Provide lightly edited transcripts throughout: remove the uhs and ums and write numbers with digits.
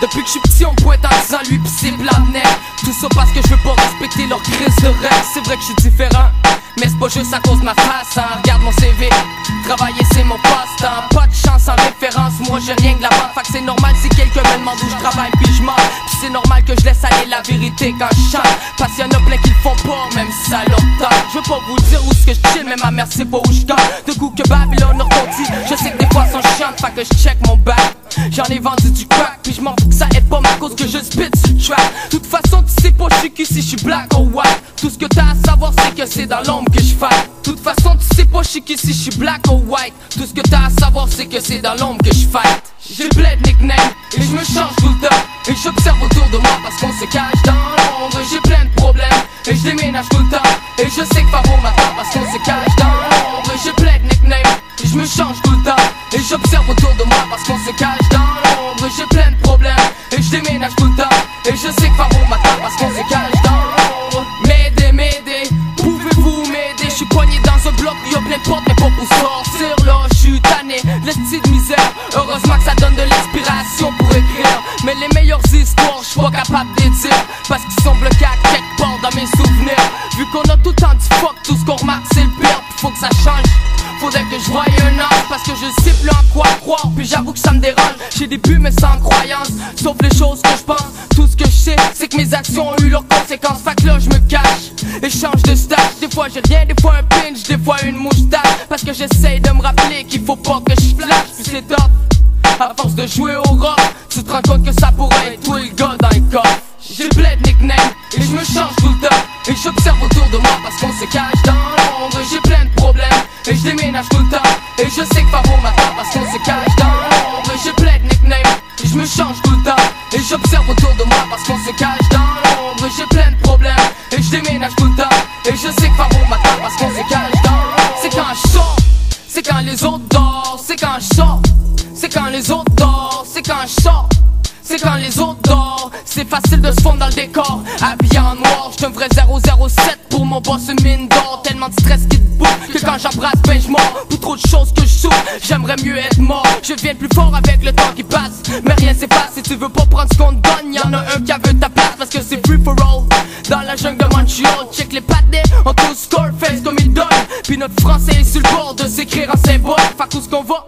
Depuis que je suis petit on me pointe en disant lui pis c'est blanc-nez. Tout ça parce que je veux pas respecter leur crise de rêve. C'est vrai que je suis différent, mais c'est pas juste à cause de ma face, hein. Regarde mon CV, travailler c'est mon passe-temps. Pas de chance en référence, moi j'ai rien que la vente. Fait que c'est normal si quelqu'un me demande où je travaille puis je mens. Pis c'est normal que je laisse aller la vérité quand je chante. Parce qu'il y en a plein qui le font pas, même si ça longtemps. Je veux pas vous dire où est-ce que je chill, mais ma mère sait pas où je gagne. De coup que Babylone reconduit, je sais que des fois sont chiantes. Fait que je check mon bac, j'en ai vendu du crack. Puis je m'en fous que ça aide pas ma cause que je spit sur le track. De toute façon tu sais pas je suis qui si je suis black or white. Tout ce que t'as à savoir c'est que c'est dans l'ombre que je fight. De toute façon tu sais pas je suis qui si je suis black or white. Tout ce que t'as à savoir c'est que c'est dans l'ombre que je fight. J'ai plein de nicknames et je me change tout le temps. Et j'observe autour de moi parce qu'on se cache dans l'ombre. J'ai plein de problèmes et je déménage tout le temps. Et je sais que Favo m'attend parce qu'on se cache dans l'ombre. J'ai plein de nicknames et je me change tout le temps. Et j'observe autour de moi parce qu'on se cache dans l'ombre. J'ai plein de problèmes et je déménage tout le temps. Et je sais que Favo m'attend parce qu'on se cache dans l'ombre. M'aider, pouvez-vous m'aider? Je suis poigné dans un bloc, y'a plein de portes mais pas pour sortir là. Je suis tanné, l'estime de misère. Heureusement que ça donne de l'inspiration pour écrire. Mais les meilleures histoires, je suis pas capable de dire. Parce qu'ils sont bloqués à quelque part dans mes souvenirs. Vu qu'on a tout le temps dit fuck, tout ce qu'on remarque c'est le pire. Puis faut que ça change, faudrait que je voie un ange. Parce que je sais plus en quoi croire. Puis j'avoue que ça me dérange. J'ai des buts mais sans croyance. Sauf les choses que je pense. Tout ce que je sais c'est que mes actions ont eu leurs conséquences. Fait que là je me cache et change de stage. Des fois j'ai rien, des fois un pinch, des fois une moustache. Parce que j'essaye de me rappeler qu'il faut pas que je flash. Puis c'est top, à force de jouer au rock, tu te rends compte que ça pourrait être toi le gars dans les coffres. J'ai plein de nicknames et je me change tout le temps. Et j'observe autour de moi parce qu'on se cache dans l'ombre. J'ai plein de problèmes et je déménage tout le temps. Et je sais que Favo m'attend parce qu'on se cache dans l'ombre. J'ai plein de nicknames et je me change tout le temps. Et j'observe autour de moi parce qu'on se cache dans l'ombre. J'ai plein de problèmes et je déménage tout le temps. Et je sais que Favo m'attend parce qu'on se cache dans l'ombre. C'est quand je sors, c'est quand les autres dorment. C'est quand je sors, c'est quand les autres dorment. C'est quand je sors, c'est quand les autres dorment. C'est facile de se fondre dans le décor, habillé en noir. J'suis un vrai 007 pour mon boss une mine d'or. Tellement de stress qui te bouffe que quand j'embrasse ben j'mords. Pour trop de choses que je souffre, j'aimerais mieux être mort. Je deviens plus fort avec le temps qui passe. Mais rien s'efface, si tu veux pas prendre ce qu'on te donne, y'en a un qui a vu ta place. Parce que c'est free for all, dans la jungle de Montreal. Check les patinets, on tous Scarface comme ils donnent. Puis notre français est sur le bord de s'écrire en symbole. Fait tout ce qu'on va,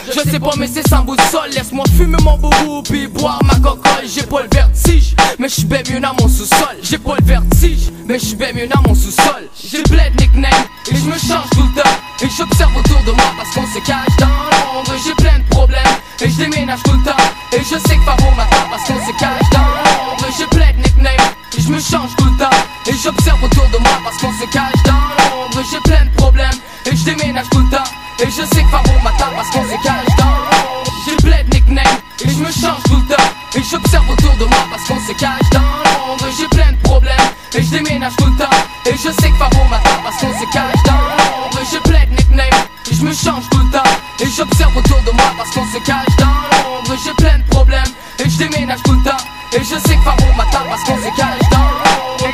je sais pas mais c'est sans boussole. Laisse-moi fumer mon boubou puis boire ma cocolle. J'ai pas le vertige, mais j'suis bien mieux dans mon sous-sol. J'ai pas le vertige, mais j'suis bien mieux dans mon sous-sol. J'ai plein de nicknames et je me change tout le temps. Et j'observe autour de moi parce qu'on se cache dans l'ombre. J'ai plein de problèmes et je déménage tout le temps. Et je sais que Favo m'attend parce qu'on se cache dans l'ombre. J'ai plein de nicknames et je me change tout le temps. Et j'observe autour de moi parce qu'on se cache dans l'ombre. J'ai plein de problèmes et je déménage tout le temps. Et je sais que Favo m'attend parce qu'on se cache dans l'ombre. J'ai plein de nicknames et je me change tout le temps. Et j'observe autour de moi parce qu'on se cache dans l'ombre. J'ai plein de problèmes et je déménage tout le temps. Et je sais que Favo m'attend parce qu'on se cache dans l'ombre. J'ai plein de nicknames et je me change tout le temps. Et j'observe autour de moi parce qu'on se cache dans l'ombre. J'ai plein de problèmes et je déménage tout le temps. Et je sais que Favo m'attend parce qu'on se cache dans l'ombre.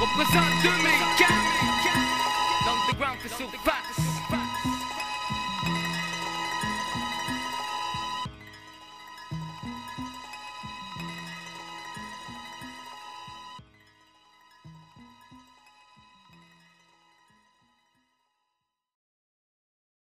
Représente 2004 l'underground fait survivre.